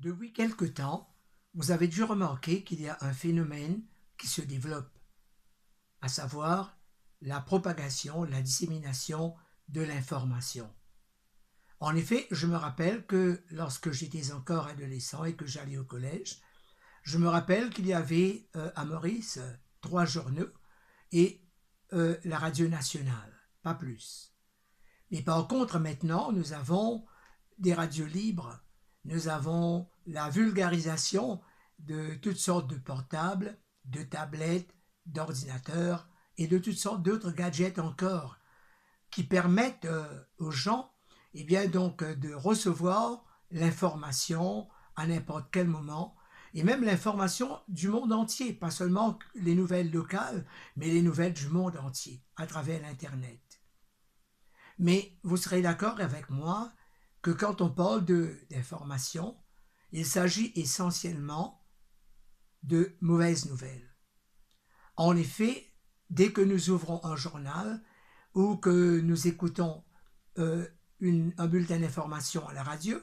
Depuis quelque temps, vous avez dû remarquer qu'il y a un phénomène qui se développe, à savoir la propagation, la dissémination de l'information. En effet, je me rappelle que lorsque j'étais encore adolescent et que j'allais au collège, je me rappelle qu'il y avait à Maurice 3 journaux et la radio nationale, pas plus. Mais par contre, maintenant, nous avons des radios libres, nous avons la vulgarisation de toutes sortes de portables, de tablettes, d'ordinateurs et de toutes sortes d'autres gadgets encore qui permettent aux gens de recevoir l'information à n'importe quel moment et même l'information du monde entier, pas seulement les nouvelles locales, mais les nouvelles du monde entier à travers l'Internet. Mais vous serez d'accord avec moi que quand on parle d'information, il s'agit essentiellement de mauvaises nouvelles. En effet, dès que nous ouvrons un journal ou que nous écoutons un bulletin d'information à la radio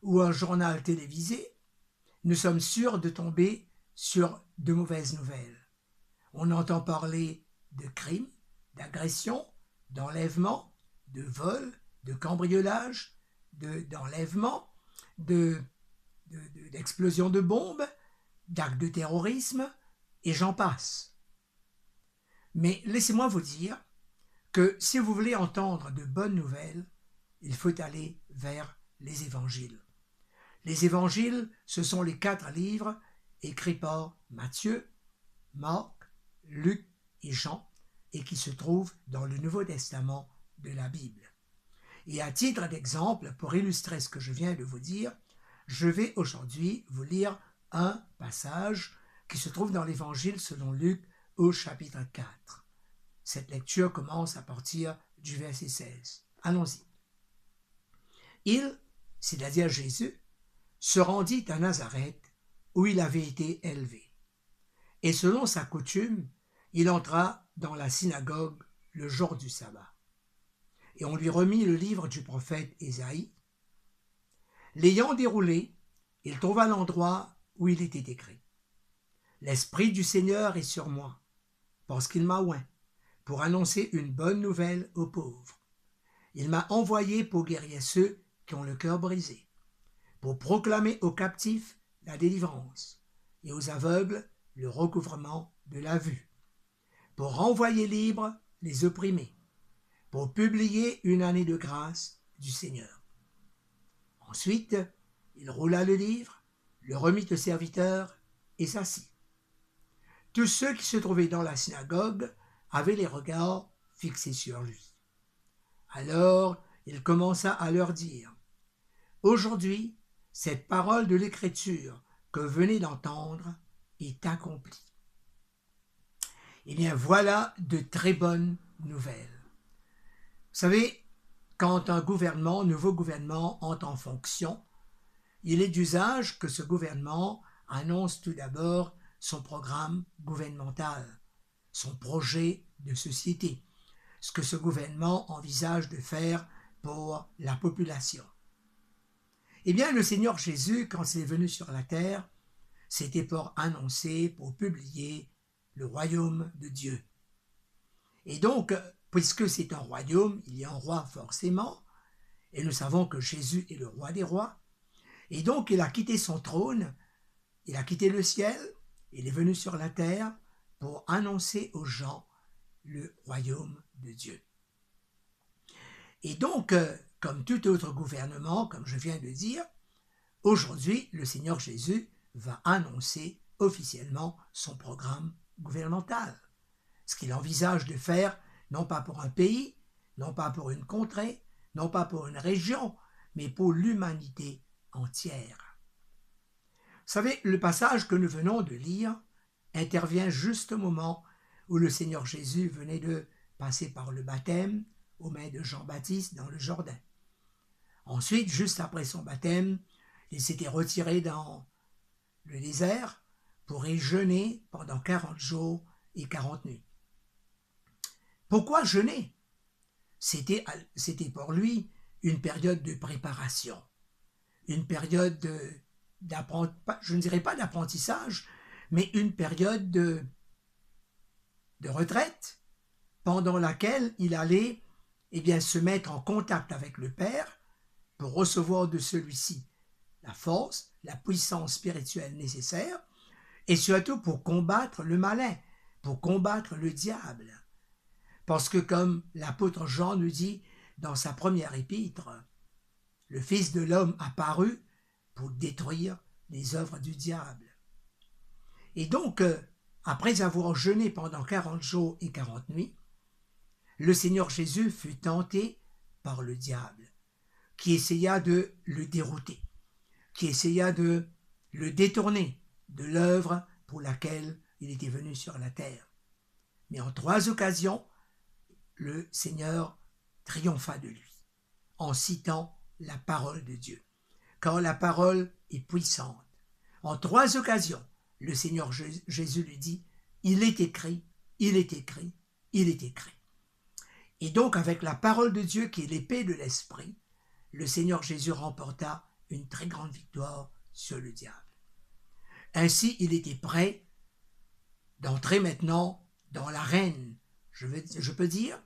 ou un journal télévisé, nous sommes sûrs de tomber sur de mauvaises nouvelles. On entend parler de crimes, d'agressions, d'enlèvements, de vols, de cambriolages, d'enlèvements, d'explosions de bombes, d'actes de terrorisme, et j'en passe. Mais laissez-moi vous dire que si vous voulez entendre de bonnes nouvelles, il faut aller vers les évangiles. Les évangiles, ce sont les 4 livres écrits par Matthieu, Marc, Luc et Jean, et qui se trouvent dans le Nouveau Testament de la Bible. Et à titre d'exemple, pour illustrer ce que je viens de vous dire, je vais aujourd'hui vous lire un passage qui se trouve dans l'Évangile selon Luc au chapitre 4. Cette lecture commence à partir du verset 16. Allons-y. Il, c'est-à-dire Jésus, se rendit à Nazareth où il avait été élevé. Et selon sa coutume, il entra dans la synagogue le jour du sabbat. Et on lui remit le livre du prophète Ésaïe. L'ayant déroulé, il trouva l'endroit où il était écrit. L'Esprit du Seigneur est sur moi, parce qu'il m'a oint, pour annoncer une bonne nouvelle aux pauvres. Il m'a envoyé pour guérir ceux qui ont le cœur brisé, pour proclamer aux captifs la délivrance et aux aveugles le recouvrement de la vue, pour renvoyer libres les opprimés, pour publier une année de grâce du Seigneur. Ensuite, il roula le livre, le remit au serviteur et s'assit. Tous ceux qui se trouvaient dans la synagogue avaient les regards fixés sur lui. Alors, il commença à leur dire : « Aujourd'hui, cette parole de l'Écriture que vous venez d'entendre est accomplie. » Eh bien, voilà de très bonnes nouvelles. Vous savez, quand un nouveau gouvernement entre en fonction, il est d'usage que ce gouvernement annonce tout d'abord son programme gouvernemental, son projet de société, ce que ce gouvernement envisage de faire pour la population. Eh bien, le Seigneur Jésus, quand il est venu sur la terre, c'était pour annoncer, pour publier le royaume de Dieu. Et donc, puisque c'est un royaume, il y a un roi forcément, et nous savons que Jésus est le roi des rois, et donc il a quitté son trône, il a quitté le ciel, il est venu sur la terre pour annoncer aux gens le royaume de Dieu. Et donc, comme tout autre gouvernement, comme je viens de dire, aujourd'hui, le Seigneur Jésus va annoncer officiellement son programme gouvernemental. Ce qu'il envisage de faire, non pas pour un pays, non pas pour une contrée, non pas pour une région, mais pour l'humanité entière. Vous savez, le passage que nous venons de lire intervient juste au moment où le Seigneur Jésus venait de passer par le baptême aux mains de Jean-Baptiste dans le Jourdain. Ensuite, juste après son baptême, il s'était retiré dans le désert pour y jeûner pendant 40 jours et 40 nuits. Pourquoi jeûner ? C'était pour lui une période de préparation, une période je ne dirais pas d'apprentissage, mais une période de retraite pendant laquelle il allait se mettre en contact avec le Père pour recevoir de celui-ci la force, la puissance spirituelle nécessaire, et surtout pour combattre le malin, pour combattre le diable. Parce que comme l'apôtre Jean nous dit dans sa première épître, le Fils de l'homme apparut pour détruire les œuvres du diable. Et donc, après avoir jeûné pendant 40 jours et 40 nuits, le Seigneur Jésus fut tenté par le diable, qui essaya de le dérouter, qui essaya de le détourner de l'œuvre pour laquelle il était venu sur la terre. Mais en 3 occasions, le Seigneur triompha de lui, en citant la parole de Dieu, car la parole est puissante. En 3 occasions, le Seigneur Jésus lui dit « Il est écrit, il est écrit, il est écrit ». Et donc, avec la parole de Dieu qui est l'épée de l'Esprit, le Seigneur Jésus remporta une très grande victoire sur le diable. Ainsi, il était prêt d'entrer maintenant dans l'arène, je peux dire,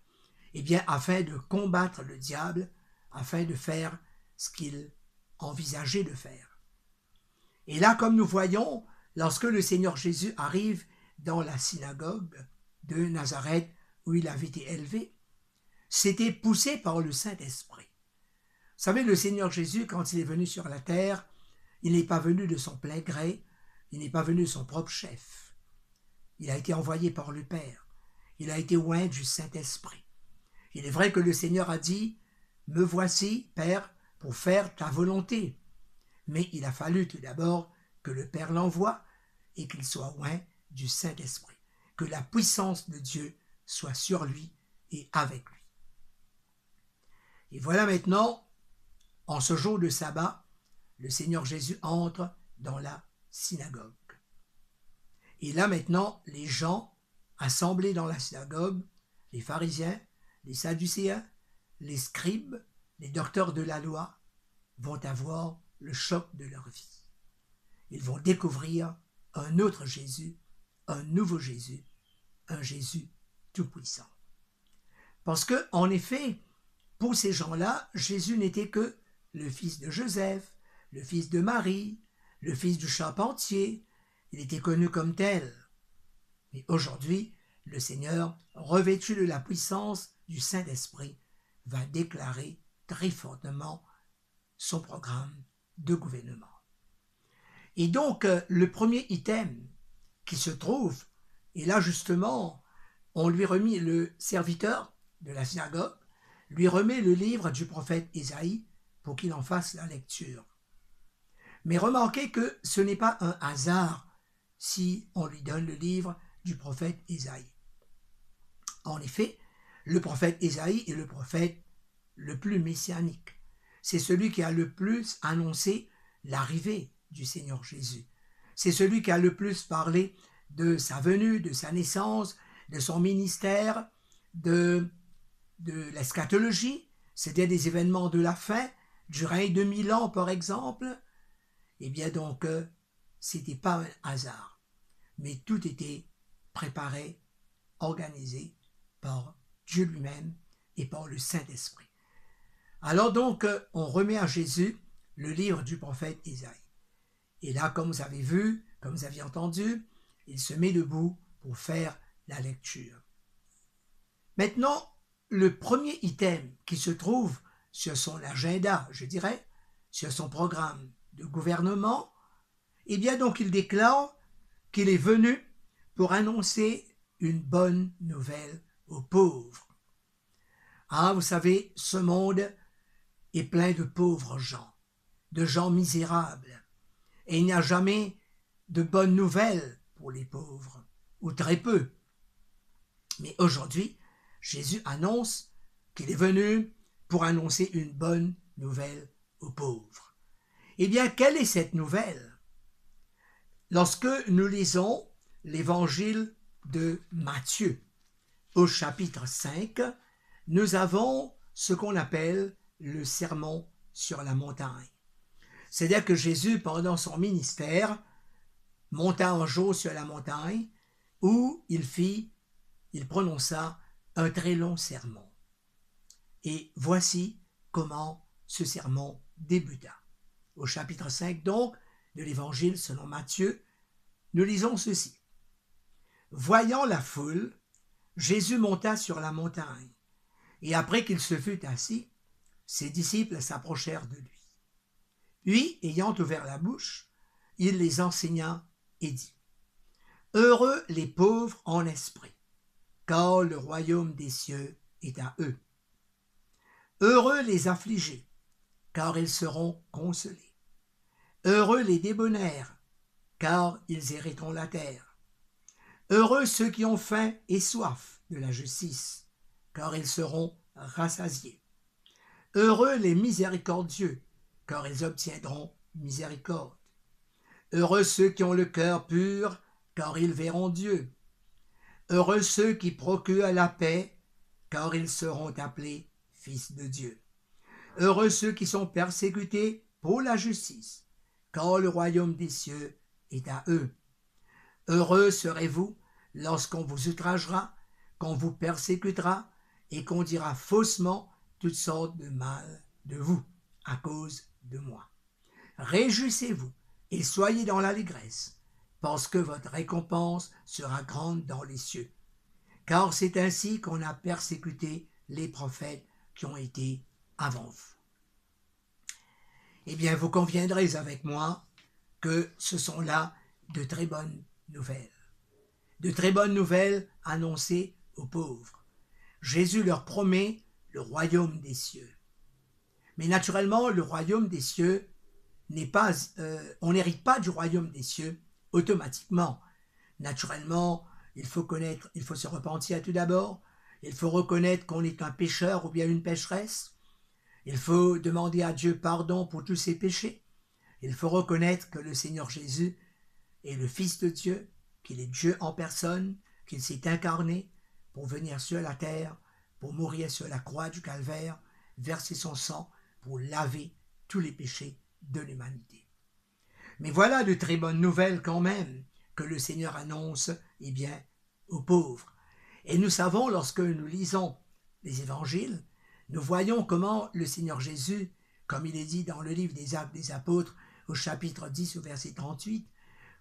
afin de combattre le diable, afin de faire ce qu'il envisageait de faire. Et là, comme nous voyons, lorsque le Seigneur Jésus arrive dans la synagogue de Nazareth où il avait été élevé, c'était poussé par le Saint-Esprit. Vous savez, le Seigneur Jésus, quand il est venu sur la terre, il n'est pas venu de son plein gré, il n'est pas venu de son propre chef. Il a été envoyé par le Père. Il a été oint du Saint-Esprit. Il est vrai que le Seigneur a dit « Me voici, Père, pour faire ta volonté ». Mais il a fallu tout d'abord que le Père l'envoie et qu'il soit oint du Saint-Esprit, que la puissance de Dieu soit sur lui et avec lui. Et voilà maintenant, en ce jour de sabbat, le Seigneur Jésus entre dans la synagogue. Et là maintenant, les gens assemblés dans la synagogue, les pharisiens, les sadducéens, les scribes, les docteurs de la loi, vont avoir le choc de leur vie. Ils vont découvrir un autre Jésus, un nouveau Jésus, un Jésus tout-puissant. Parce que, en effet, pour ces gens-là, Jésus n'était que le fils de Joseph, le fils de Marie, le fils du charpentier. Il était connu comme tel. Mais aujourd'hui, le Seigneur, revêtu de la puissance du Saint-Esprit, va déclarer très fortement son programme de gouvernement. Et donc, le premier item qui se trouve, et là justement, on lui remit le serviteur de la synagogue, lui remet le livre du prophète Ésaïe pour qu'il en fasse la lecture. Mais remarquez que ce n'est pas un hasard si on lui donne le livre du prophète Ésaïe. En effet, le prophète Ésaïe est le prophète le plus messianique. C'est celui qui a le plus annoncé l'arrivée du Seigneur Jésus. C'est celui qui a le plus parlé de sa venue, de sa naissance, de son ministère, de l'eschatologie, c'était des événements de la fin, du règne de 1000 ans par exemple. Eh bien donc, c'était pas un hasard, mais tout était préparé, organisé par Dieu lui-même et par le Saint-Esprit. Alors donc, on remet à Jésus le livre du prophète Ésaïe. Et là, comme vous avez vu, comme vous avez entendu, il se met debout pour faire la lecture. Maintenant, le premier item qui se trouve sur son agenda, je dirais, sur son programme de gouvernement, eh bien donc il déclare qu'il est venu pour annoncer une bonne nouvelle aux pauvres. Ah, vous savez, ce monde est plein de pauvres gens, de gens misérables, et il n'y a jamais de bonnes nouvelles pour les pauvres, ou très peu. Mais aujourd'hui, Jésus annonce qu'il est venu pour annoncer une bonne nouvelle aux pauvres. Eh bien, quelle est cette nouvelle? Lorsque nous lisons l'évangile de Matthieu, au chapitre 5, nous avons ce qu'on appelle le sermon sur la montagne. C'est-à-dire que Jésus, pendant son ministère, monta un jour sur la montagne où il prononça un très long sermon. Et voici comment ce sermon débuta. Au chapitre 5 donc de l'Évangile selon Matthieu, nous lisons ceci. Voyant la foule, Jésus monta sur la montagne, et après qu'il se fut assis, ses disciples s'approchèrent de lui. Puis, ayant ouvert la bouche, il les enseigna et dit, « Heureux les pauvres en esprit, car le royaume des cieux est à eux. Heureux les affligés, car ils seront consolés. Heureux les débonnaires, car ils hériteront la terre. Heureux ceux qui ont faim et soif de la justice, car ils seront rassasiés. Heureux les miséricordieux, car ils obtiendront miséricorde. Heureux ceux qui ont le cœur pur, car ils verront Dieu. Heureux ceux qui procurent la paix, car ils seront appelés fils de Dieu. Heureux ceux qui sont persécutés pour la justice, car le royaume des cieux est à eux. Heureux serez-vous lorsqu'on vous outragera, qu'on vous persécutera et qu'on dira faussement toutes sortes de mal de vous à cause de moi. Réjouissez-vous et soyez dans l'allégresse, parce que votre récompense sera grande dans les cieux. Car c'est ainsi qu'on a persécuté les prophètes qui ont été avant vous. Eh bien, vous conviendrez avec moi que ce sont là de très bonnes nouvelles. De très bonnes nouvelles annoncées aux pauvres. Jésus leur promet le royaume des cieux. Mais naturellement, le royaume des cieux n'est pas, on n'hérite pas du royaume des cieux automatiquement. Naturellement, il faut se repentir tout d'abord. Il faut reconnaître qu'on est un pécheur ou bien une pécheresse. Il faut demander à Dieu pardon pour tous ses péchés. Il faut reconnaître que le Seigneur Jésus est le Fils de Dieu, qu'il est Dieu en personne, qu'il s'est incarné pour venir sur la terre, pour mourir sur la croix du calvaire, verser son sang pour laver tous les péchés de l'humanité. Mais voilà de très bonnes nouvelles quand même que le Seigneur annonce, eh bien, aux pauvres. Et nous savons, lorsque nous lisons les évangiles, nous voyons comment le Seigneur Jésus, comme il est dit dans le livre des Actes des Apôtres, au chapitre 10, au verset 38,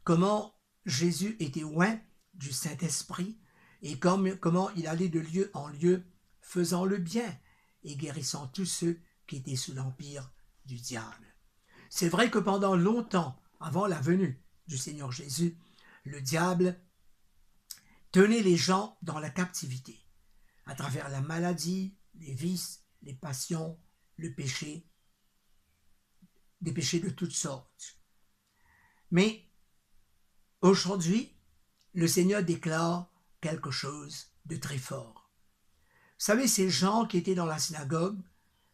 comment Jésus était oint du Saint-Esprit et comment il allait de lieu en lieu, faisant le bien et guérissant tous ceux qui étaient sous l'empire du diable. C'est vrai que pendant longtemps, avant la venue du Seigneur Jésus, le diable tenait les gens dans la captivité, à travers la maladie, les vices, les passions, le péché, des péchés de toutes sortes. Mais aujourd'hui, le Seigneur déclare quelque chose de très fort. Vous savez, ces gens qui étaient dans la synagogue,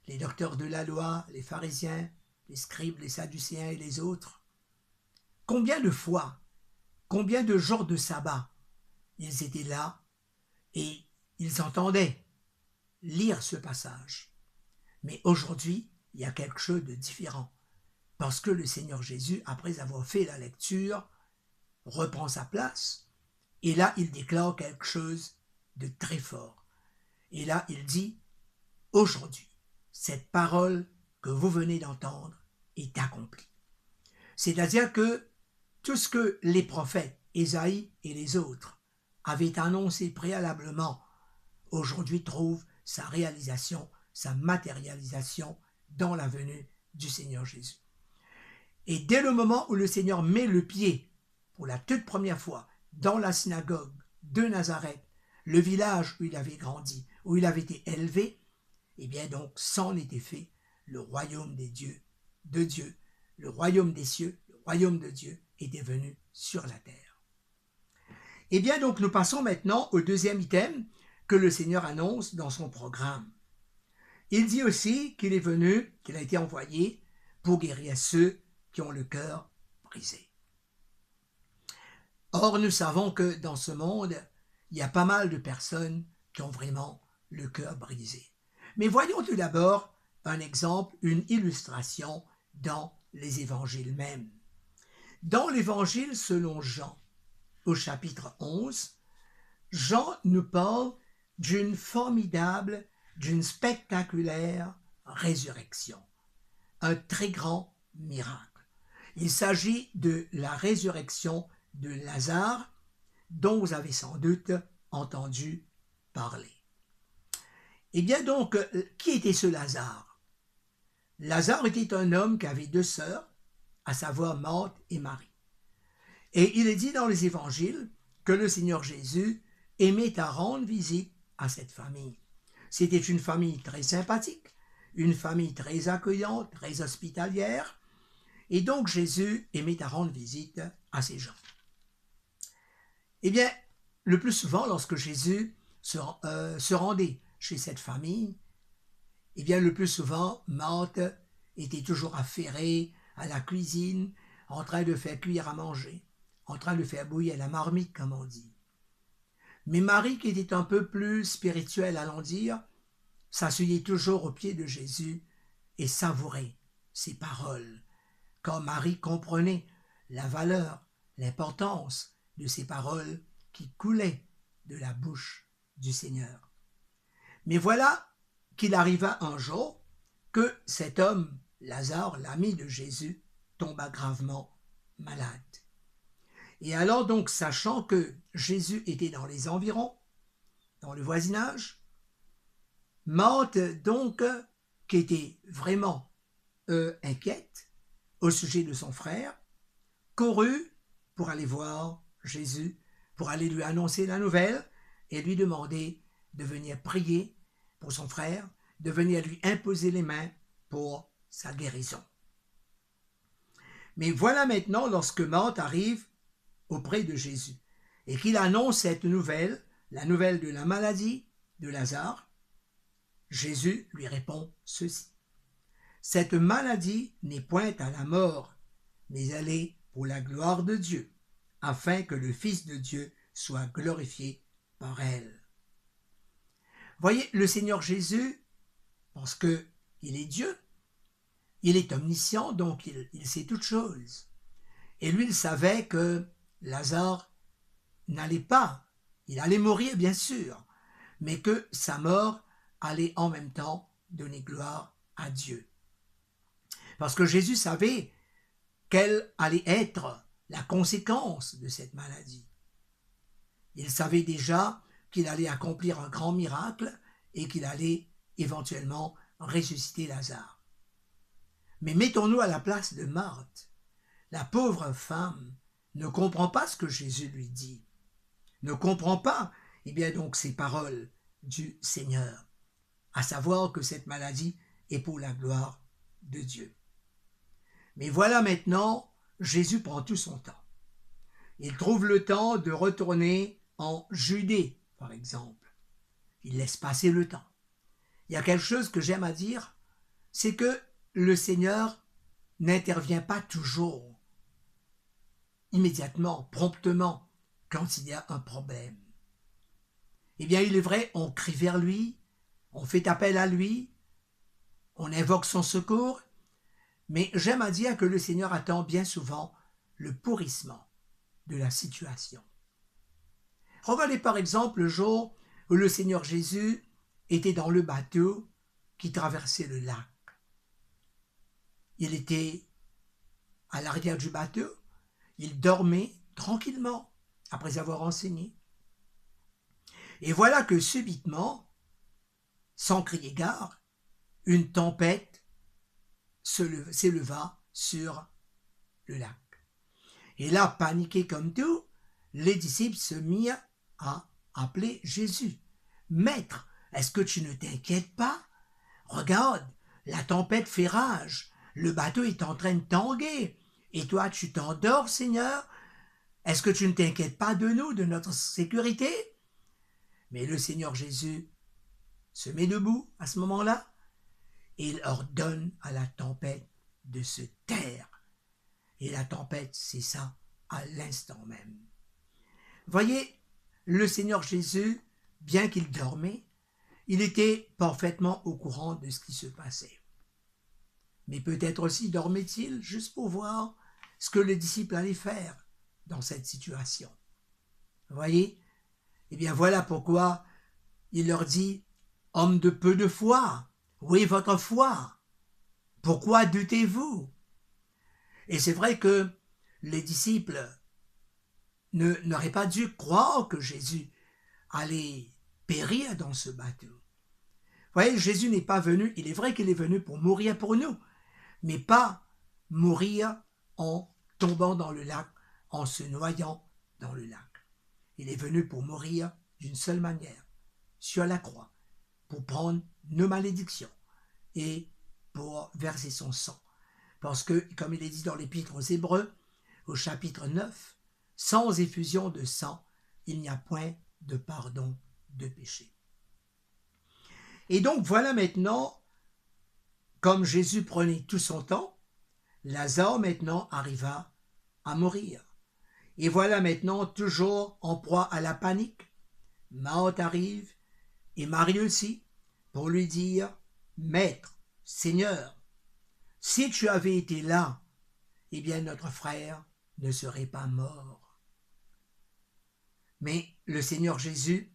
les docteurs de la loi, les pharisiens, les scribes, les sadducéens et les autres, combien de fois, combien de jours de sabbat, ils étaient là et ils entendaient lire ce passage. Mais aujourd'hui, il y a quelque chose de différent. Parce que le Seigneur Jésus, après avoir fait la lecture, reprend sa place. Et là, il déclare quelque chose de très fort. Et là, il dit, aujourd'hui, cette parole que vous venez d'entendre est accomplie. C'est-à-dire que tout ce que les prophètes, Ésaïe et les autres, avaient annoncé préalablement, aujourd'hui trouve sa réalisation, sa matérialisation dans la venue du Seigneur Jésus. Et dès le moment où le Seigneur met le pied, pour la toute première fois, dans la synagogue de Nazareth, le village où il avait grandi, où il avait été élevé, eh bien donc, c'en était fait le royaume des dieux, de Dieu, le royaume des cieux, le royaume de Dieu était venu sur la terre. Eh bien donc, nous passons maintenant au deuxième item que le Seigneur annonce dans son programme. Il dit aussi qu'il est venu, qu'il a été envoyé pour guérir ceux qui ont le cœur brisé. Or, nous savons que dans ce monde, il y a pas mal de personnes qui ont vraiment le cœur brisé. Mais voyons tout d'abord un exemple, une illustration dans les évangiles même. Dans l'évangile selon Jean, au chapitre 11, Jean nous parle d'une formidable, d'une spectaculaire résurrection, un très grand miracle. Il s'agit de la résurrection de Lazare, dont vous avez sans doute entendu parler. Eh bien donc, qui était ce Lazare? Lazare était un homme qui avait 2 sœurs, à savoir Marthe et Marie. Et il est dit dans les évangiles que le Seigneur Jésus aimait à rendre visite à cette famille. C'était une famille très sympathique, une famille très accueillante, très hospitalière, et donc Jésus aimait à rendre visite à ces gens. Eh bien, le plus souvent, lorsque Jésus se rendait chez cette famille, eh bien, le plus souvent, Marthe était toujours affairée à la cuisine, en train de faire cuire à manger, en train de faire bouillir la marmite, comme on dit. Mais Marie, qui était un peu plus spirituelle, allons dire, s'asseyait toujours aux pieds de Jésus et savourait ses paroles, quand Marie comprenait la valeur, l'importance de ces paroles qui coulaient de la bouche du Seigneur. Mais voilà qu'il arriva un jour que cet homme, Lazare, l'ami de Jésus, tomba gravement malade. Et alors donc, sachant que Jésus était dans les environs, dans le voisinage, Marthe donc, qui était vraiment inquiète au sujet de son frère, courut pour aller voir Jésus, pour aller lui annoncer la nouvelle et lui demander de venir prier pour son frère, de venir lui imposer les mains pour sa guérison. Mais voilà maintenant, lorsque Marthe arrive auprès de Jésus et qu'il annonce cette nouvelle, la nouvelle de la maladie de Lazare, Jésus lui répond ceci. Cette maladie n'est point à la mort, mais elle est pour la gloire de Dieu, afin que le Fils de Dieu soit glorifié par elle. Voyez, le Seigneur Jésus, parce qu'il est Dieu, il est omniscient, donc il sait toutes choses. Et lui, il savait que Lazare n'allait pas, il allait mourir bien sûr, mais que sa mort allait en même temps donner gloire à Dieu. Parce que Jésus savait quelle allait être la conséquence de cette maladie. Il savait déjà qu'il allait accomplir un grand miracle et qu'il allait éventuellement ressusciter Lazare. Mais mettons-nous à la place de Marthe. La pauvre femme ne comprend pas ce que Jésus lui dit, ne comprend pas, eh bien donc, ces paroles du Seigneur, à savoir que cette maladie est pour la gloire de Dieu. Mais voilà maintenant, Jésus prend tout son temps. Il trouve le temps de retourner en Judée, par exemple. Il laisse passer le temps. Il y a quelque chose que j'aime à dire, c'est que le Seigneur n'intervient pas toujours, immédiatement, promptement, quand il y a un problème. Eh bien, il est vrai, on crie vers lui, on fait appel à lui, on invoque son secours, mais j'aime à dire que le Seigneur attend bien souvent le pourrissement de la situation. Regardez par exemple le jour où le Seigneur Jésus était dans le bateau qui traversait le lac. Il était à l'arrière du bateau, il dormait tranquillement après avoir enseigné. Et voilà que subitement, sans crier gare, une tempête s'éleva sur le lac. Et là, paniqués comme tout, les disciples se mirent à appeler Jésus. « Maître, est-ce que tu ne t'inquiètes pas? Regarde, la tempête fait rage, le bateau est en train de tanguer, et toi tu t'endors, Seigneur? Est-ce que tu ne t'inquiètes pas de nous, de notre sécurité ?» Mais le Seigneur Jésus se met debout à ce moment-là, et il ordonne à la tempête de se taire. Et la tempête cessa à l'instant même. Voyez, le Seigneur Jésus, bien qu'il dormait, il était parfaitement au courant de ce qui se passait. mais peut-être aussi dormait-il juste pour voir ce que les disciples allaient faire dans cette situation. Vous voyez? Eh bien voilà pourquoi il leur dit « Homme de peu de foi, où est votre foi? Pourquoi doutez-vous » Et c'est vrai que les disciples n'auraient pas dû croire que Jésus allait périr dans ce bateau. Vous voyez, Jésus n'est pas venu, il est vrai qu'il est venu pour mourir pour nous, mais pas mourir en tombant dans le lac, en se noyant dans le lac. Il est venu pour mourir d'une seule manière, sur la croix, pour prendre nos malédictions et pour verser son sang. Parce que, comme il est dit dans l'Épître aux Hébreux, au chapitre 9, sans effusion de sang, il n'y a point de pardon de péché. Et donc voilà maintenant, comme Jésus prenait tout son temps, Lazare maintenant arriva à mourir. Et voilà maintenant, toujours en proie à la panique, Marthe arrive, et Marie aussi, pour lui dire « Maître, Seigneur, si tu avais été là, eh bien notre frère ne serait pas mort. » Mais le Seigneur Jésus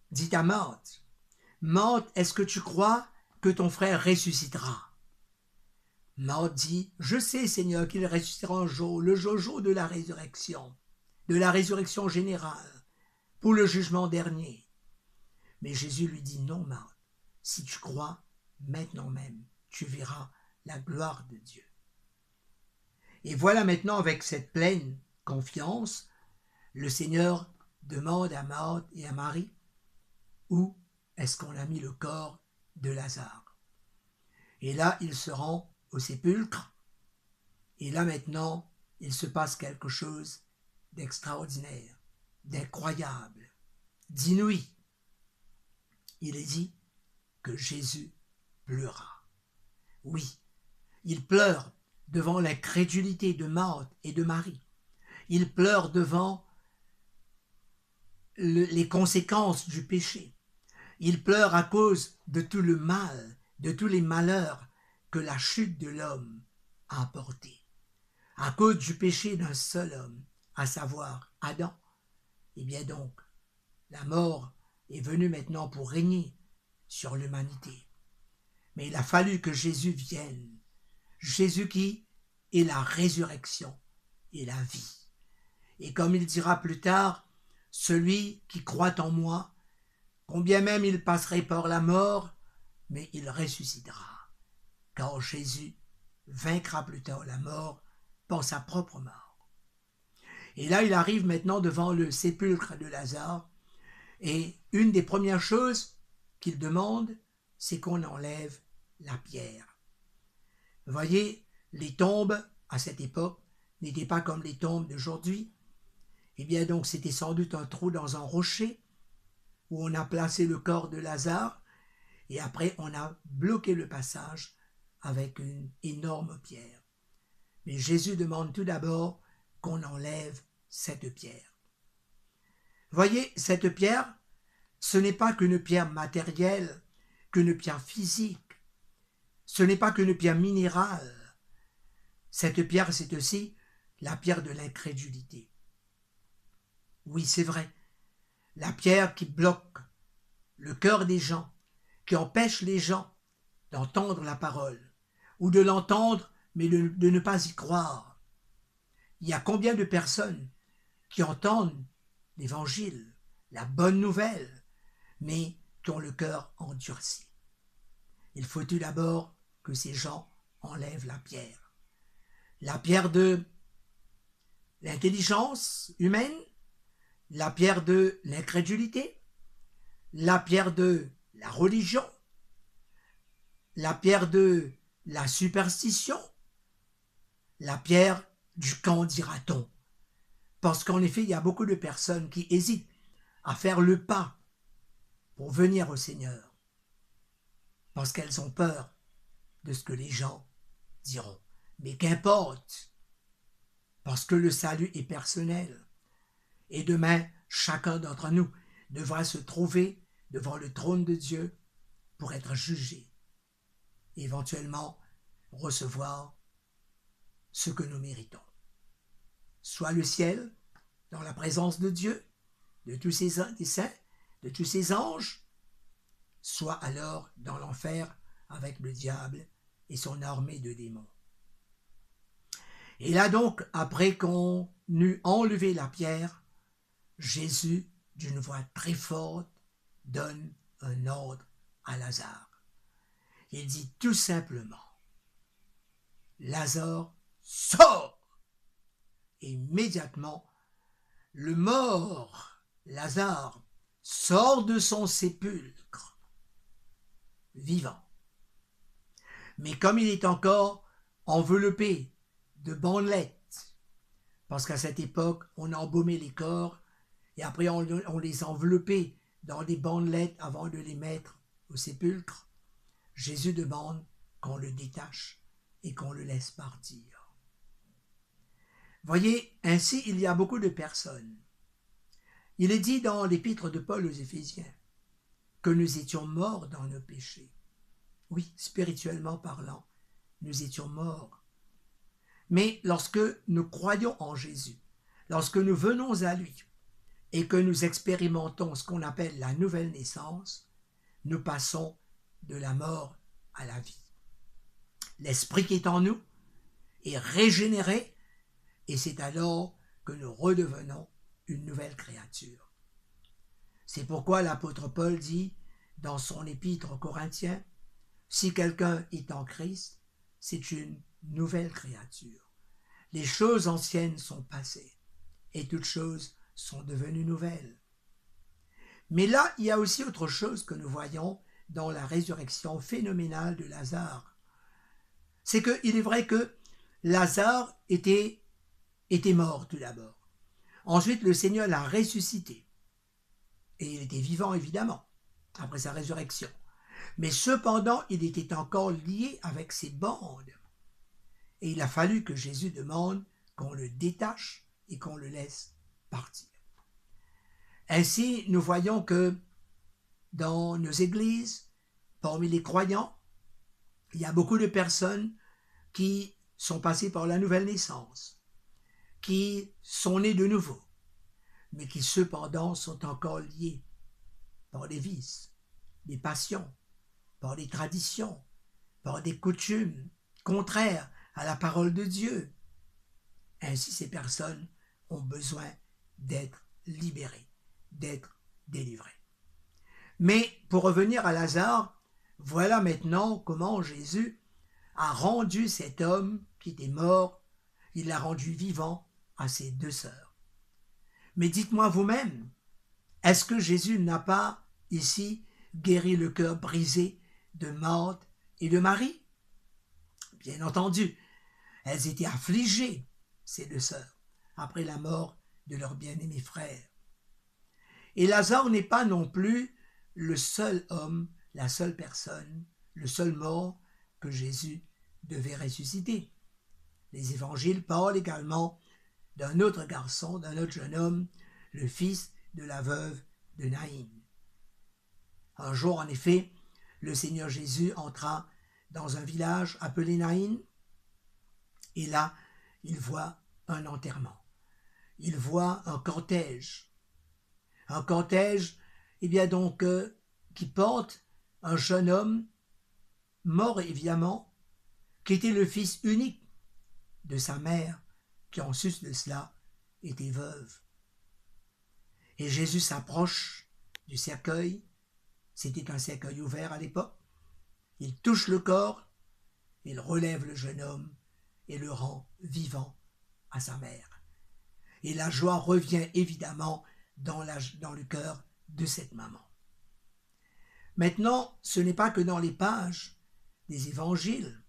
dit à Marthe « Marthe, est-ce que tu crois que ton frère ressuscitera ?» Marthe dit « Je sais, Seigneur, qu'il ressuscitera un jour, le jour de la résurrection générale, pour le jugement dernier. » Mais Jésus lui dit « Non, Marthe, si tu crois, maintenant même, tu verras la gloire de Dieu. » Et voilà maintenant, avec cette pleine confiance, le Seigneur demande à Marthe et à Marie « Où est-ce qu'on a mis le corps de Lazare ?» Et là, il se rend au sépulcre, et là maintenant, il se passe quelque chose d'extraordinaire, d'incroyable, d'inouï. Il est dit que Jésus pleura. Oui, il pleure devant l'incrédulité de Marthe et de Marie. Il pleure devant les conséquences du péché. Il pleure à cause de tout le mal, de tous les malheurs que la chute de l'homme a apporté. À cause du péché d'un seul homme, à savoir Adam. Et bien donc, la mort est venue maintenant pour régner sur l'humanité. Mais il a fallu que Jésus vienne. Jésus qui est la résurrection et la vie. Et comme il dira plus tard, celui qui croit en moi, combien même il passerait par la mort, mais il ressuscitera. Car Jésus vaincra plus tard la mort par sa propre mort. Et là, il arrive maintenant devant le sépulcre de Lazare, et une des premières choses qu'il demande, c'est qu'on enlève la pierre. Vous voyez, les tombes, à cette époque, n'étaient pas comme les tombes d'aujourd'hui. Eh bien donc, c'était sans doute un trou dans un rocher, où on a placé le corps de Lazare, et après on a bloqué le passage avec une énorme pierre. Mais Jésus demande tout d'abord qu'on enlève cette pierre. Voyez, cette pierre, ce n'est pas qu'une pierre matérielle, qu'une pierre physique, ce n'est pas qu'une pierre minérale. Cette pierre, c'est aussi la pierre de l'incrédulité. Oui, c'est vrai, la pierre qui bloque le cœur des gens, qui empêche les gens d'entendre la parole, ou de l'entendre, mais de ne pas y croire. Il y a combien de personnes qui entendent l'évangile, la bonne nouvelle, mais qui ont le cœur endurci. Il faut tout d'abord que ces gens enlèvent la pierre de l'intelligence humaine, la pierre de l'incrédulité, la pierre de la religion, la pierre de la superstition, la pierre du qu'en dira-t-on. Parce qu'en effet, il y a beaucoup de personnes qui hésitent à faire le pas pour venir au Seigneur, parce qu'elles ont peur de ce que les gens diront. Mais qu'importe, parce que le salut est personnel. Et demain, chacun d'entre nous devra se trouver devant le trône de Dieu pour être jugé, éventuellement recevoir ce que nous méritons. Soit le ciel, dans la présence de Dieu, de tous ses saints, de tous ses anges, soit alors dans l'enfer avec le diable et son armée de démons. Et là donc, après qu'on eut enlevé la pierre, Jésus, d'une voix très forte, donne un ordre à Lazare. Il dit tout simplement, Lazare, sors! Et immédiatement, le mort, Lazare, sort de son sépulcre, vivant. Mais comme il est encore enveloppé de bandelettes, parce qu'à cette époque, on embaumait les corps, et après on les enveloppait dans des bandelettes avant de les mettre au sépulcre, Jésus demande qu'on le détache et qu'on le laisse partir. Voyez, ainsi il y a beaucoup de personnes. Il est dit dans l'épître de Paul aux Éphésiens que nous étions morts dans nos péchés. Oui, spirituellement parlant, nous étions morts. Mais lorsque nous croyons en Jésus, lorsque nous venons à lui et que nous expérimentons ce qu'on appelle la nouvelle naissance, nous passons de la mort à la vie. L'esprit qui est en nous est régénéré et c'est alors que nous redevenons une nouvelle créature. C'est pourquoi l'apôtre Paul dit dans son épître aux Corinthiens, si quelqu'un est en Christ, c'est une nouvelle créature. Les choses anciennes sont passées et toutes choses sont devenues nouvelles. Mais là, il y a aussi autre chose que nous voyons dans la résurrection phénoménale de Lazare. C'est qu'il est vrai que Lazare était mort tout d'abord. Ensuite, le Seigneur l'a ressuscité. Et il était vivant, évidemment, après sa résurrection. Mais cependant, il était encore lié avec ses bandes. Et il a fallu que Jésus demande qu'on le détache et qu'on le laisse partir. Ainsi, nous voyons que dans nos églises, parmi les croyants, il y a beaucoup de personnes qui sont passées par la nouvelle naissance, qui sont nées de nouveau, mais qui cependant sont encore liées par des vices, des passions, par des traditions, par des coutumes contraires à la parole de Dieu. Ainsi, ces personnes ont besoin d'être libérées, d'être délivrées. Mais pour revenir à Lazare, voilà maintenant comment Jésus a rendu cet homme qui était mort, il l'a rendu vivant à ses deux sœurs. Mais dites-moi vous-même, est-ce que Jésus n'a pas ici guéri le cœur brisé de Marthe et de Marie? Bien entendu, elles étaient affligées, ces deux sœurs, après la mort de leur bien-aimé frère. Et Lazare n'est pas non plus le seul homme, la seule personne, le seul mort que Jésus devait ressusciter. Les évangiles parlent également d'un autre garçon, d'un autre jeune homme, le fils de la veuve de Naïn. Un jour, en effet, le Seigneur Jésus entra dans un village appelé Naïn, et là, il voit un enterrement. Il voit un cortège, eh bien donc, qui porte un jeune homme, mort évidemment, qui était le fils unique de sa mère, qui en sus de cela était veuve. Et Jésus s'approche du cercueil, c'était un cercueil ouvert à l'époque, il touche le corps, il relève le jeune homme et le rend vivant à sa mère. Et la joie revient évidemment dans le cœur de cette maman. Maintenant, ce n'est pas que dans les pages des évangiles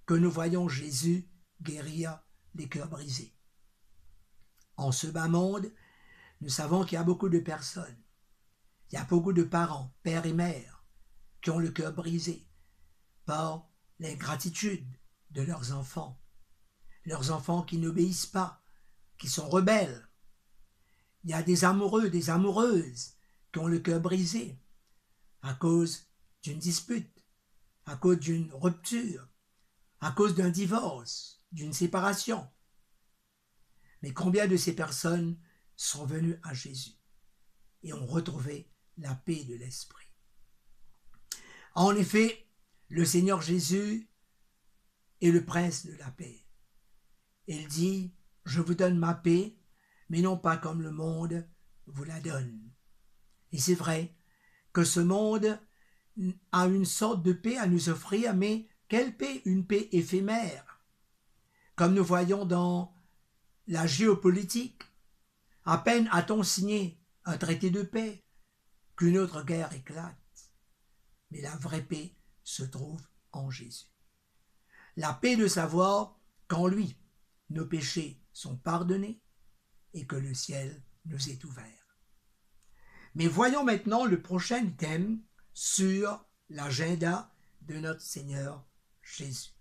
que nous voyons Jésus guérir les cœurs brisés. En ce bas monde, nous savons qu'il y a beaucoup de personnes, il y a beaucoup de parents, pères et mères, qui ont le cœur brisé par l'ingratitude de leurs enfants qui n'obéissent pas, qui sont rebelles. Il y a des amoureux, des amoureuses qui ont le cœur brisé à cause d'une dispute, à cause d'une rupture, à cause d'un divorce, d'une séparation. Mais combien de ces personnes sont venues à Jésus et ont retrouvé la paix de l'esprit? En effet, le Seigneur Jésus est le prince de la paix. Il dit, je vous donne ma paix, mais non pas comme le monde vous la donne. Et c'est vrai que ce monde a une sorte de paix à nous offrir, mais quelle paix? Une paix éphémère. Comme nous voyons dans la géopolitique, à peine a-t-on signé un traité de paix qu'une autre guerre éclate. Mais la vraie paix se trouve en Jésus. La paix de savoir qu'en lui, nos péchés sont pardonnés et que le ciel nous est ouvert. Mais voyons maintenant le prochain thème sur l'agenda de notre Seigneur Jésus.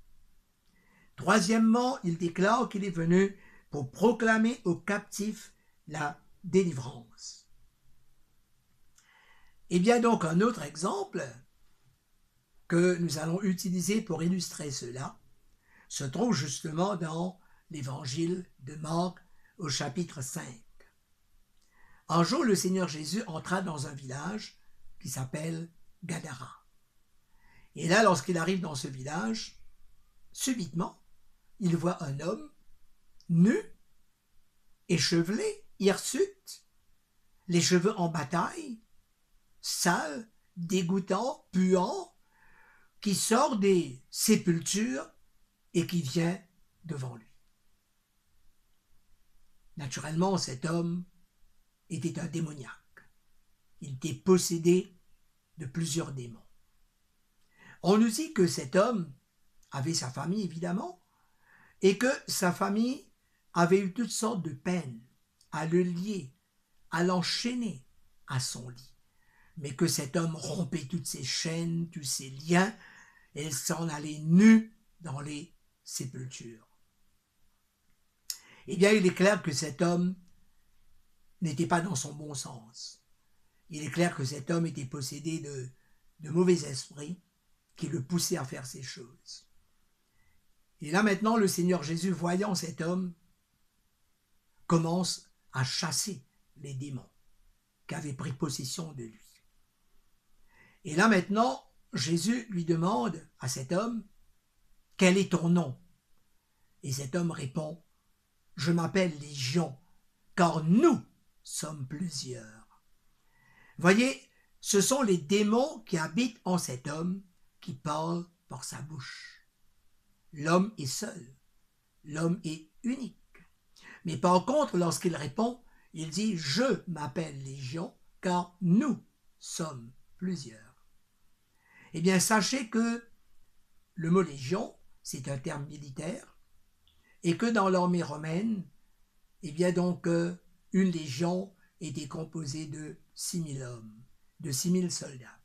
Troisièmement, il déclare qu'il est venu pour proclamer aux captifs la délivrance. Et bien donc un autre exemple que nous allons utiliser pour illustrer cela se trouve justement dans l'évangile de Marc au chapitre 5. Un jour, le Seigneur Jésus entra dans un village qui s'appelle Gadara. Et là, lorsqu'il arrive dans ce village, subitement, il voit un homme nu, échevelé, hirsute, les cheveux en bataille, sale, dégoûtant, puant, qui sort des sépultures et qui vient devant lui. Naturellement, cet homme était un démoniaque. Il était possédé de plusieurs démons. On nous dit que cet homme avait sa famille, évidemment, et que sa famille avait eu toutes sortes de peines à le lier, à l'enchaîner à son lit. Mais que cet homme rompait toutes ses chaînes, tous ses liens, et il s'en allait nu dans les sépultures. Eh bien, il est clair que cet homme n'était pas dans son bon sens. Il est clair que cet homme était possédé de mauvais esprits qui le poussaient à faire ces choses. Et là maintenant, le Seigneur Jésus, voyant cet homme, commence à chasser les démons qui avaient pris possession de lui. Et là maintenant, Jésus lui demande à cet homme, « Quel est ton nom ?» Et cet homme répond, « Je m'appelle Légion, car nous sommes plusieurs. » Voyez, ce sont les démons qui habitent en cet homme qui parlent par sa bouche. L'homme est seul, l'homme est unique. Mais par contre, lorsqu'il répond, il dit « Je m'appelle Légion, car nous sommes plusieurs. » Eh bien, sachez que le mot Légion, c'est un terme militaire, et que dans l'armée romaine, eh bien donc, une légion était composée de 6000 hommes, de 6000 soldats.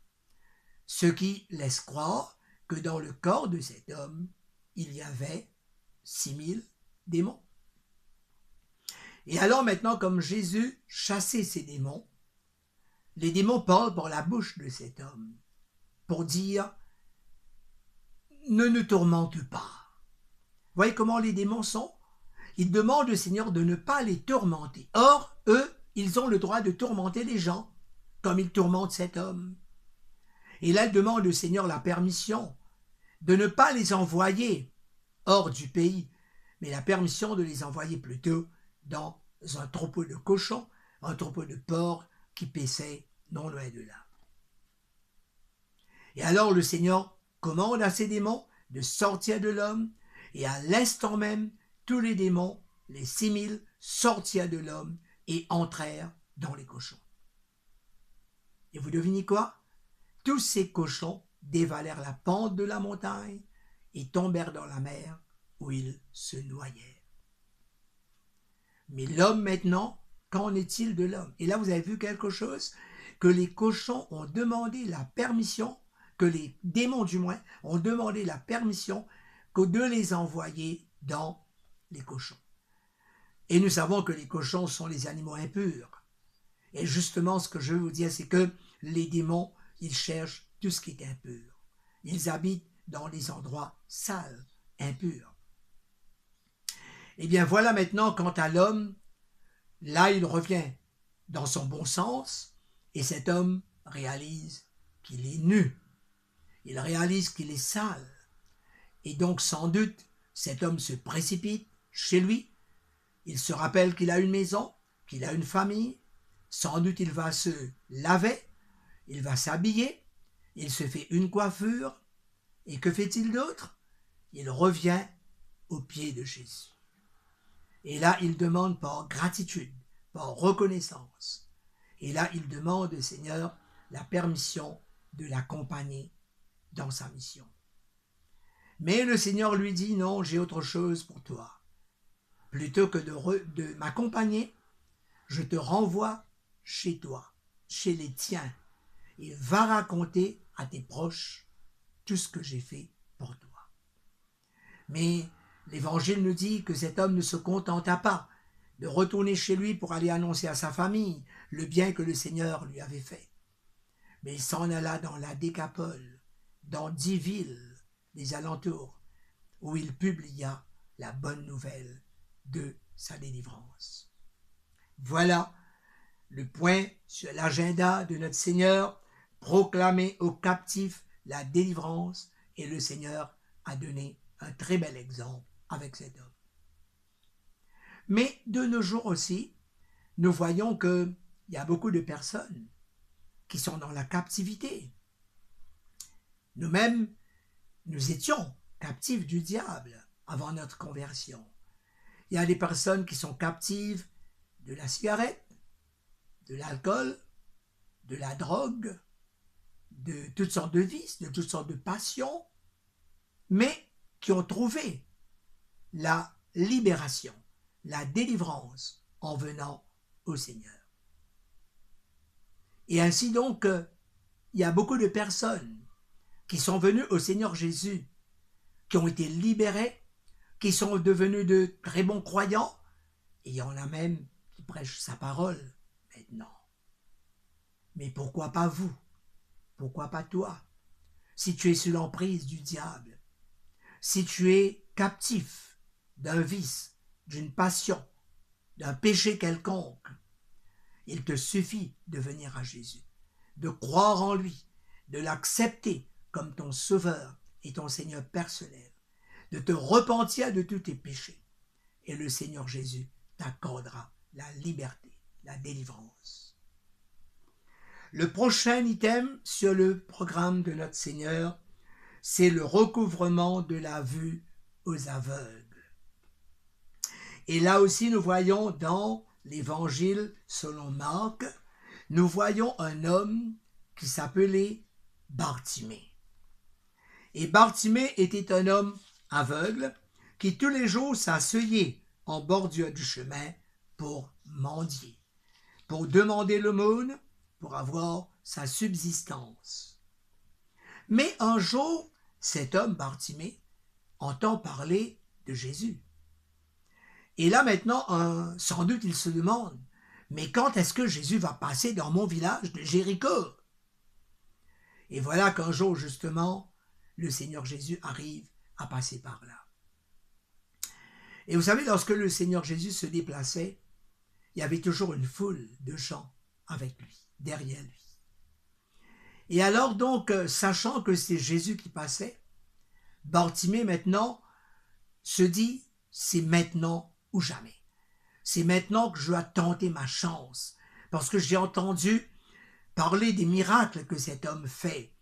Ce qui laisse croire que dans le corps de cet homme, il y avait 6000 démons. Et alors maintenant, comme Jésus chassait ces démons, les démons parlent par la bouche de cet homme pour dire « Ne nous tourmente pas ». Voyez comment les démons sont? Ils demandent au Seigneur de ne pas les tourmenter. Or, eux, ils ont le droit de tourmenter les gens, comme ils tourmentent cet homme. Et là, ils demandent au Seigneur la permission de ne pas les envoyer hors du pays, mais la permission de les envoyer plutôt dans un troupeau de cochons, un troupeau de porcs qui paissaient non loin de là. Et alors le Seigneur commande à ces démons de sortir de l'homme, et à l'instant même, tous les démons, les 6000, sortirent de l'homme et entrèrent dans les cochons. Et vous devinez quoi? Tous ces cochons dévalèrent la pente de la montagne et tombèrent dans la mer où ils se noyèrent. Mais l'homme maintenant, qu'en est-il de l'homme? Et là, vous avez vu quelque chose? Que les cochons ont demandé la permission, que les démons du moins, ont demandé la permission que de les envoyer dans les cochons. Et nous savons que les cochons sont les animaux impurs. Et justement, ce que je veux vous dire, c'est que les démons, ils cherchent tout ce qui est impur. Ils habitent dans les endroits sales, impur. Eh bien voilà maintenant quant à l'homme, là il revient dans son bon sens et cet homme réalise qu'il est nu, il réalise qu'il est sale et donc sans doute cet homme se précipite chez lui, il se rappelle qu'il a une maison, qu'il a une famille, sans doute il va se laver, il va s'habiller, il se fait une coiffure et que fait-il d'autre? Il revient aux pieds de Jésus. Et là, il demande par gratitude, par reconnaissance. Et là, il demande au Seigneur la permission de l'accompagner dans sa mission. Mais le Seigneur lui dit, non, j'ai autre chose pour toi. Plutôt que de m'accompagner, je te renvoie chez toi, chez les tiens, et va raconter à tes proches tout ce que j'ai fait pour toi. Mais l'Évangile nous dit que cet homme ne se contenta pas de retourner chez lui pour aller annoncer à sa famille le bien que le Seigneur lui avait fait. Mais il s'en alla dans la Décapole, dans 10 villes des alentours, où il publia la bonne nouvelle de sa délivrance. Voilà le point sur l'agenda de notre Seigneur, proclamer aux captifs la délivrance, et le Seigneur a donné un très bel exemple avec cet homme. Mais de nos jours aussi, nous voyons qu'il y a beaucoup de personnes qui sont dans la captivité. Nous-mêmes, nous étions captifs du diable avant notre conversion. Il y a des personnes qui sont captives de la cigarette, de l'alcool, de la drogue, de toutes sortes de vices, de toutes sortes de passions, mais qui ont trouvé la libération, la délivrance en venant au Seigneur. Et ainsi donc, il y a beaucoup de personnes qui sont venues au Seigneur Jésus, qui ont été libérées, qui sont devenus de très bons croyants, et il y en a même qui prêchent sa parole maintenant. Mais pourquoi pas vous? Pourquoi pas toi? Si tu es sous l'emprise du diable, si tu es captif d'un vice, d'une passion, d'un péché quelconque, il te suffit de venir à Jésus, de croire en lui, de l'accepter comme ton sauveur et ton Seigneur personnel, de te repentir de tous tes péchés, et le Seigneur Jésus t'accordera la liberté, la délivrance. Le prochain item sur le programme de notre Seigneur, c'est le recouvrement de la vue aux aveugles. Et là aussi, nous voyons dans l'Évangile selon Marc, nous voyons un homme qui s'appelait Bartimée. Et Bartimée était un homme aveugle qui tous les jours s'asseyait en bordure du chemin pour mendier, pour demander l'aumône, pour avoir sa subsistance. Mais un jour, cet homme Bartimée entend parler de Jésus. Et là maintenant, sans doute il se demande, mais quand est-ce que Jésus va passer dans mon village de Jéricho? Et voilà qu'un jour justement, le Seigneur Jésus arrive à passer par là. Et vous savez, lorsque le Seigneur Jésus se déplaçait, il y avait toujours une foule de gens avec lui, derrière lui. Et alors donc, sachant que c'est Jésus qui passait, Bartimée maintenant se dit, c'est maintenant ou jamais. C'est maintenant que je dois tenter ma chance, parce que j'ai entendu parler des miracles que cet homme fait,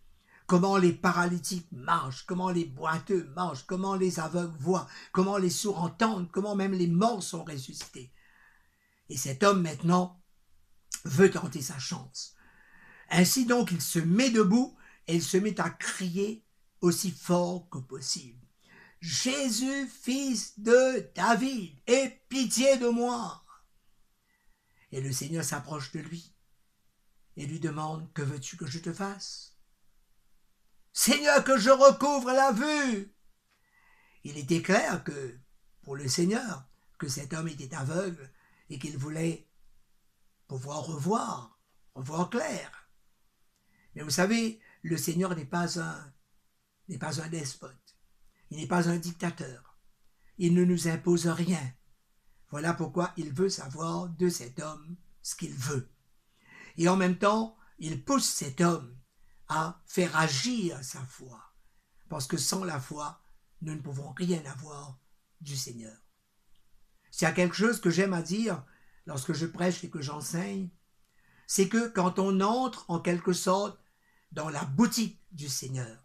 comment les paralytiques marchent, comment les boiteux marchent, comment les aveugles voient, comment les sourds entendent, comment même les morts sont ressuscités. Et cet homme maintenant veut tenter sa chance. Ainsi donc il se met debout et il se met à crier aussi fort que possible. Jésus, fils de David, aie pitié de moi. Et le Seigneur s'approche de lui et lui demande, que veux-tu que je te fasse? Seigneur, que je recouvre la vue. Il était clair que, pour le Seigneur, que cet homme était aveugle et qu'il voulait pouvoir revoir clair. Mais vous savez, le Seigneur n'est pas un despote. Il n'est pas un dictateur. Il ne nous impose rien. Voilà pourquoi il veut savoir de cet homme ce qu'il veut. Et en même temps, il pousse cet homme à faire agir sa foi. Parce que sans la foi, nous ne pouvons rien avoir du Seigneur. S'il y a quelque chose que j'aime à dire lorsque je prêche et que j'enseigne, c'est que quand on entre en quelque sorte dans la boutique du Seigneur,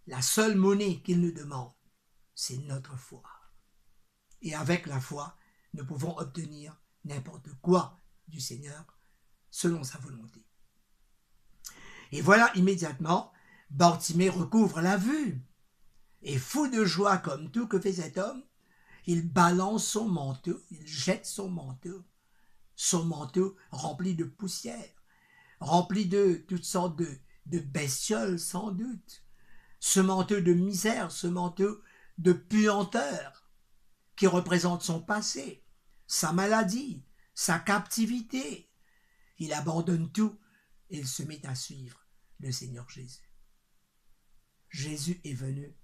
la seule monnaie qu'il nous demande, c'est notre foi. Et avec la foi, nous pouvons obtenir n'importe quoi du Seigneur selon sa volonté. Et voilà, immédiatement, Bartimée recouvre la vue. Et fou de joie comme tout que fait cet homme, il balance son manteau, il jette son manteau rempli de poussière, rempli de toutes sortes de bestioles sans doute, ce manteau de misère, ce manteau de puanteur qui représente son passé, sa maladie, sa captivité. Il abandonne tout et il se met à suivre le Seigneur Jésus. Jésus est venu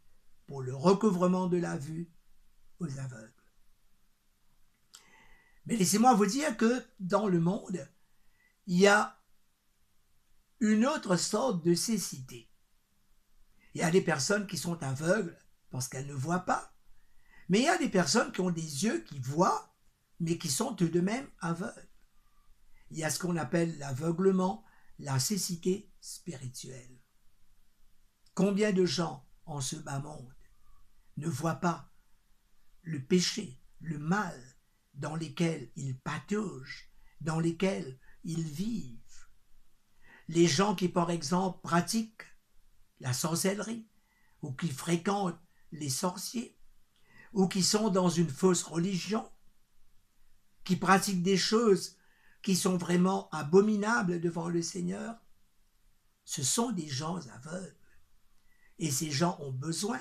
pour le recouvrement de la vue aux aveugles. Mais laissez-moi vous dire que dans le monde, il y a une autre sorte de cécité. Il y a des personnes qui sont aveugles parce qu'elles ne voient pas. Mais il y a des personnes qui ont des yeux qui voient, mais qui sont eux de même aveugles. Il y a ce qu'on appelle l'aveuglement, la cécité spirituelle. Combien de gens en ce bas monde ne voient pas le péché, le mal dans lesquels ils pataugent, dans lesquels ils vivent. Les gens qui, par exemple, pratiquent la sorcellerie, ou qui fréquentent les sorciers, ou qui sont dans une fausse religion, qui pratiquent des choses qui sont vraiment abominables devant le Seigneur, ce sont des gens aveugles. Et ces gens ont besoin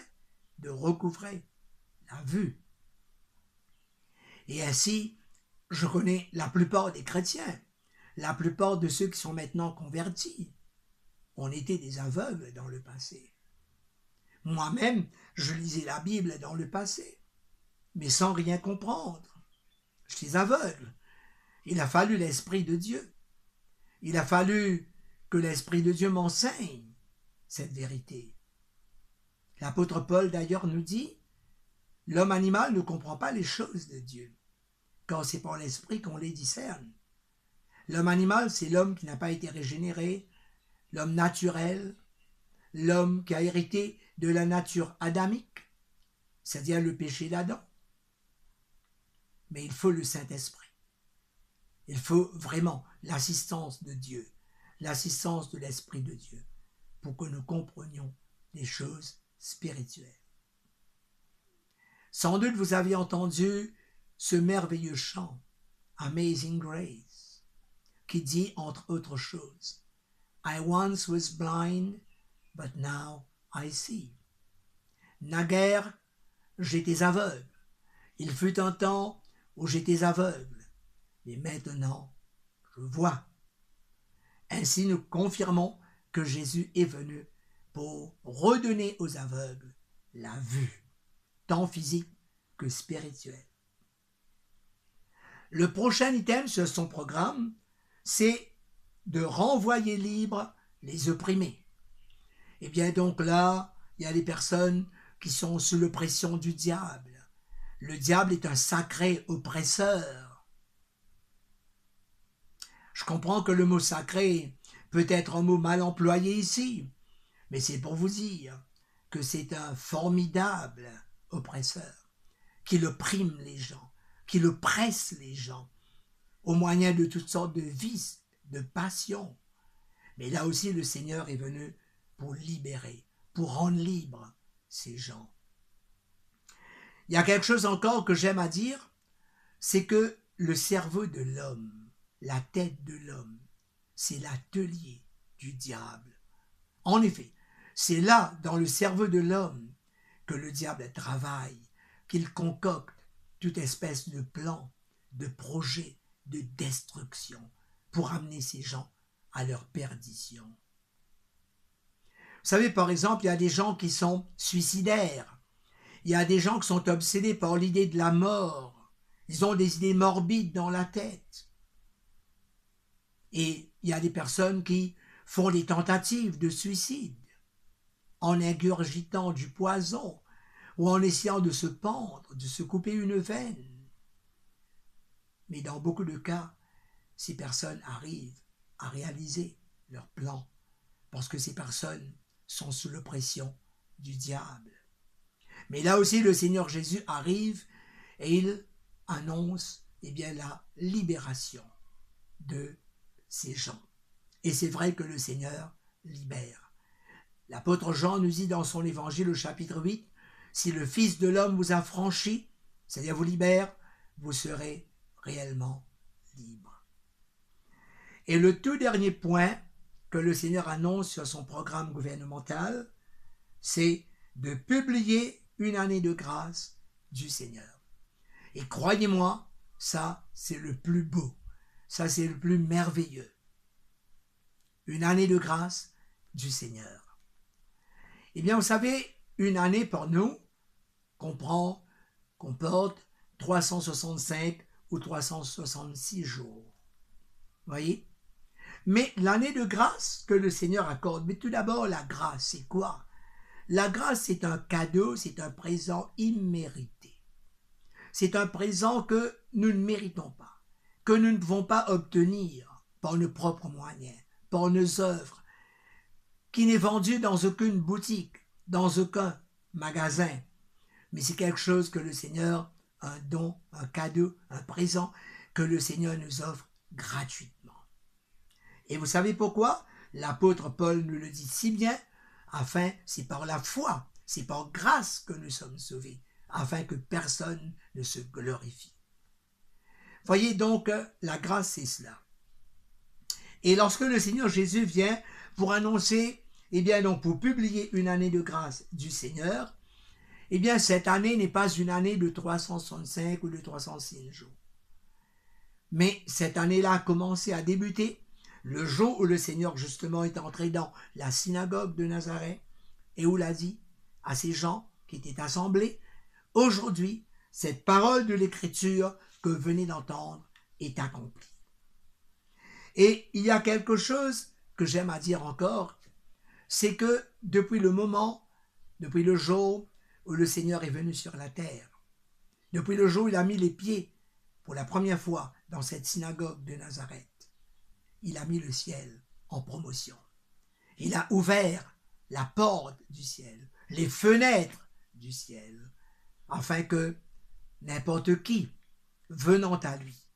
de recouvrer la vue. Et ainsi, je connais la plupart des chrétiens, la plupart de ceux qui sont maintenant convertis. On était des aveugles dans le passé. Moi-même, je lisais la Bible dans le passé, mais sans rien comprendre. J'étais aveugle. Il a fallu l'Esprit de Dieu. Il a fallu que l'Esprit de Dieu m'enseigne cette vérité. L'apôtre Paul d'ailleurs nous dit, l'homme animal ne comprend pas les choses de Dieu, car c'est par l'Esprit qu'on les discerne. L'homme animal, c'est l'homme qui n'a pas été régénéré, l'homme naturel, l'homme qui a hérité de la nature adamique, c'est-à-dire le péché d'Adam. Mais il faut le Saint-Esprit. Il faut vraiment l'assistance de Dieu, l'assistance de l'Esprit de Dieu, pour que nous comprenions les choses spirituelles. Sans doute vous avez entendu ce merveilleux chant, Amazing Grace, qui dit entre autres choses, I once was blind, but now I see. Naguère, j'étais aveugle. Il fut un temps où j'étais aveugle, mais maintenant, je vois. Ainsi, nous confirmons que Jésus est venu pour redonner aux aveugles la vue, tant physique que spirituelle. Le prochain item sur son programme, c'est de renvoyer libres les opprimés. Et bien donc là, il y a des personnes qui sont sous l'oppression du diable. Le diable est un sacré oppresseur. Je comprends que le mot sacré peut être un mot mal employé ici, mais c'est pour vous dire que c'est un formidable oppresseur qui opprime les gens, qui oppresse les gens au moyen de toutes sortes de vices, de passions. Mais là aussi, le Seigneur est venu pour libérer, pour rendre libres ces gens. Il y a quelque chose encore que j'aime à dire, c'est que le cerveau de l'homme, la tête de l'homme, c'est l'atelier du diable. En effet, c'est là, dans le cerveau de l'homme, que le diable travaille, qu'il concocte toute espèce de plan, de projet, de destruction pour amener ces gens à leur perdition. savez, par exemple, il y a des gens qui sont suicidaires. Il y a des gens qui sont obsédés par l'idée de la mort. Ils ont des idées morbides dans la tête. Et il y a des personnes qui font des tentatives de suicide en ingurgitant du poison ou en essayant de se pendre, de se couper une veine. Mais dans beaucoup de cas, ces personnes arrivent à réaliser leur plan parce que ces personnes sont sous l'oppression du diable. Mais là aussi, le Seigneur Jésus arrive et il annonce la libération de ces gens. Et c'est vrai que le Seigneur libère. L'apôtre Jean nous dit dans son évangile au chapitre 8, « Si le Fils de l'homme vous a franchi, c'est-à-dire vous libère, vous serez réellement libre. » Et le tout dernier point que le Seigneur annonce sur son programme gouvernemental, c'est de publier une année de grâce du Seigneur. Et croyez-moi, ça c'est le plus beau, ça c'est le plus merveilleux. Une année de grâce du Seigneur. Eh bien, vous savez, une année pour nous comporte 365 ou 366 jours. Voyez? Mais l'année de grâce que le Seigneur accorde, mais tout d'abord, la grâce, c'est quoi? La grâce, c'est un cadeau, c'est un présent immérité. C'est un présent que nous ne méritons pas, que nous ne pouvons pas obtenir par nos propres moyens, par nos œuvres, qui n'est vendu dans aucune boutique, dans aucun magasin. Mais c'est quelque chose que le Seigneur, un don, un cadeau, un présent, que le Seigneur nous offre gratuitement. Et vous savez pourquoi? L'apôtre Paul nous le dit si bien, afin, c'est par la foi, c'est par grâce que nous sommes sauvés, afin que personne ne se glorifie. Voyez donc, la grâce, c'est cela. Et lorsque le Seigneur Jésus vient pour annoncer, donc pour publier une année de grâce du Seigneur, cette année n'est pas une année de 365 ou de 306 jours. Mais cette année-là a commencé à débuter le jour où le Seigneur justement est entré dans la synagogue de Nazareth et où il a dit à ces gens qui étaient assemblés, aujourd'hui, cette parole de l'Écriture que vous venez d'entendre est accomplie. Et il y a quelque chose que j'aime à dire encore, c'est que depuis le jour où le Seigneur est venu sur la terre, depuis le jour où il a mis les pieds pour la première fois dans cette synagogue de Nazareth, il a mis le ciel en promotion. Il a ouvert la porte du ciel, les fenêtres du ciel, afin que n'importe qui, venant à lui,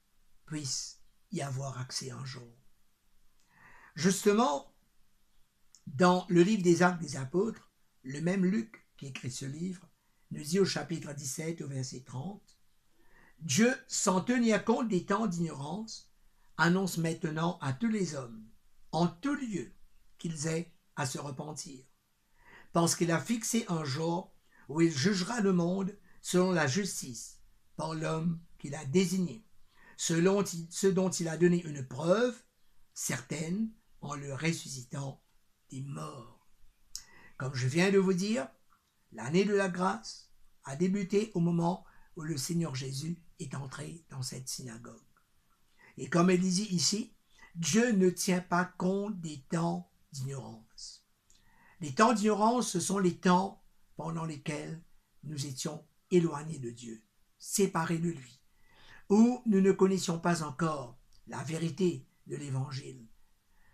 puisse y avoir accès un jour. Justement, dans le livre des Actes des Apôtres, le même Luc qui écrit ce livre nous dit au chapitre 17, au verset 30, « Dieu, sans tenir compte des temps d'ignorance, annonce maintenant à tous les hommes, en tout lieu, qu'ils aient à se repentir, parce qu'il a fixé un jour où il jugera le monde selon la justice, par l'homme qu'il a désigné, selon ce dont il a donné une preuve certaine en le ressuscitant des morts. » Comme je viens de vous dire, l'année de la grâce a débuté au moment où le Seigneur Jésus est entré dans cette synagogue. Et comme il dit ici, Dieu ne tient pas compte des temps d'ignorance. Les temps d'ignorance, ce sont les temps pendant lesquels nous étions éloignés de Dieu, séparés de lui, où nous ne connaissions pas encore la vérité de l'Évangile.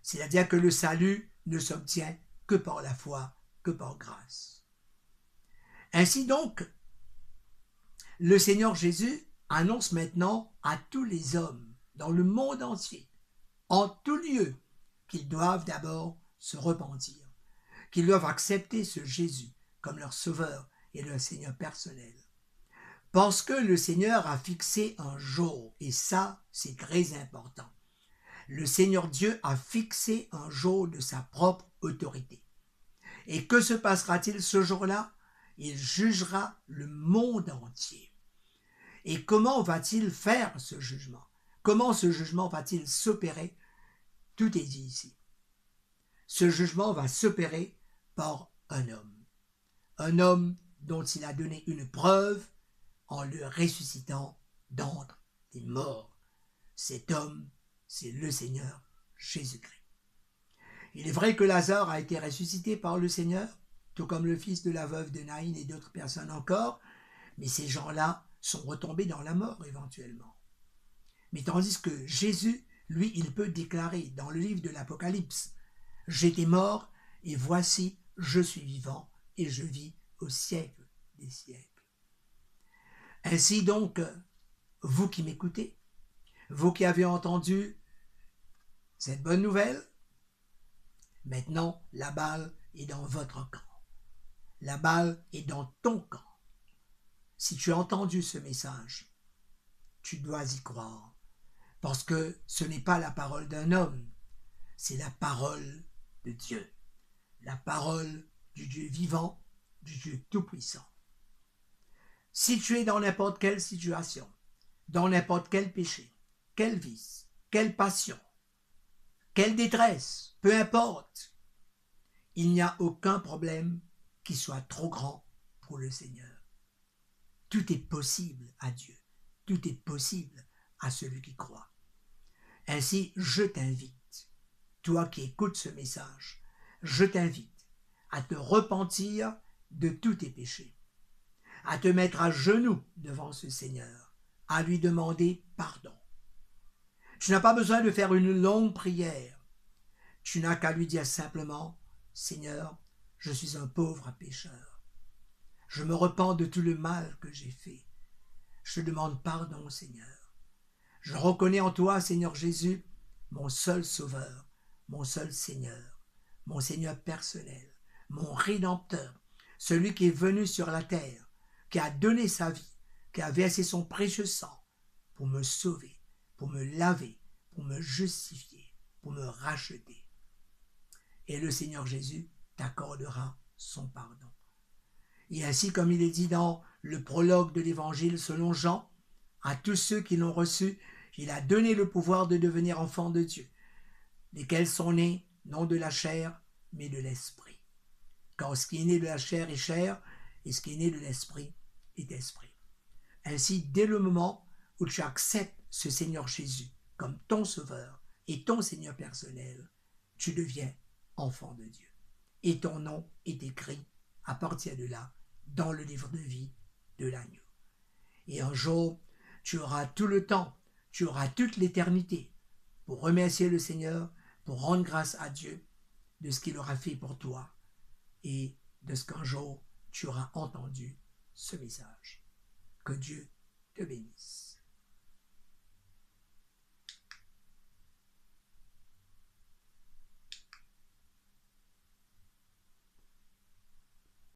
C'est-à-dire que le salut ne s'obtient que par la foi, que par grâce. Ainsi donc, le Seigneur Jésus annonce maintenant à tous les hommes dans le monde entier, en tout lieu, qu'ils doivent d'abord se repentir, qu'ils doivent accepter ce Jésus comme leur sauveur et leur Seigneur personnel. Parce que le Seigneur a fixé un jour, et ça, c'est très important. Le Seigneur Dieu a fixé un jour de sa propre autorité. Et que se passera-t-il ce jour-là? Il jugera le monde entier. Et comment va-t-il faire ce jugement? Comment ce jugement va-t-il s'opérer? Tout est dit ici. Ce jugement va s'opérer par un homme dont il a donné une preuve en le ressuscitant d'entre les morts. Cet homme, c'est le Seigneur Jésus-Christ. Il est vrai que Lazare a été ressuscité par le Seigneur, tout comme le fils de la veuve de Naïn et d'autres personnes encore, mais ces gens-là sont retombés dans la mort éventuellement. Mais tandis que Jésus, lui, il peut déclarer dans le livre de l'Apocalypse, « J'étais mort, et voici, je suis vivant, et je vis au siècle des siècles. » Ainsi donc, vous qui m'écoutez, vous qui avez entendu cette bonne nouvelle, maintenant la balle est dans votre camp. La balle est dans ton camp. Si tu as entendu ce message, tu dois y croire. Parce que ce n'est pas la parole d'un homme, c'est la parole de Dieu. La parole du Dieu vivant, du Dieu tout-puissant. Si tu es dans n'importe quelle situation, dans n'importe quel péché, quel vice, quelle passion, quelle détresse, peu importe, il n'y a aucun problème qui soit trop grand pour le Seigneur. Tout est possible à Dieu. Tout est possible à celui qui croit. Ainsi, je t'invite, toi qui écoutes ce message, je t'invite à te repentir de tous tes péchés, à te mettre à genoux devant ce Seigneur, à lui demander pardon. Tu n'as pas besoin de faire une longue prière. Tu n'as qu'à lui dire simplement, « Seigneur, je suis un pauvre pécheur. Je me repens de tout le mal que j'ai fait. Je te demande pardon, Seigneur. Je reconnais en toi, Seigneur Jésus, mon seul Sauveur, mon seul Seigneur, mon Seigneur personnel, mon Rédempteur, celui qui est venu sur la terre, qui a donné sa vie, qui a versé son précieux sang pour me sauver, pour me laver, pour me justifier, pour me racheter. » Et le Seigneur Jésus t'accordera son pardon. Et ainsi, comme il est dit dans le prologue de l'Évangile selon Jean, à tous ceux qui l'ont reçu, il a donné le pouvoir de devenir enfants de Dieu, lesquels sont nés non de la chair, mais de l'esprit. Car ce qui est né de la chair est chair, et ce qui est né de l'esprit est esprit. Ainsi, dès le moment où tu acceptes ce Seigneur Jésus comme ton Sauveur et ton Seigneur personnel, tu deviens enfant de Dieu. Et ton nom est écrit à partir de là dans le livre de vie de l'agneau. Et un jour, tu auras tout le temps, tu auras toute l'éternité pour remercier le Seigneur, pour rendre grâce à Dieu de ce qu'il aura fait pour toi et de ce qu'un jour tu auras entendu ce message. Que Dieu te bénisse.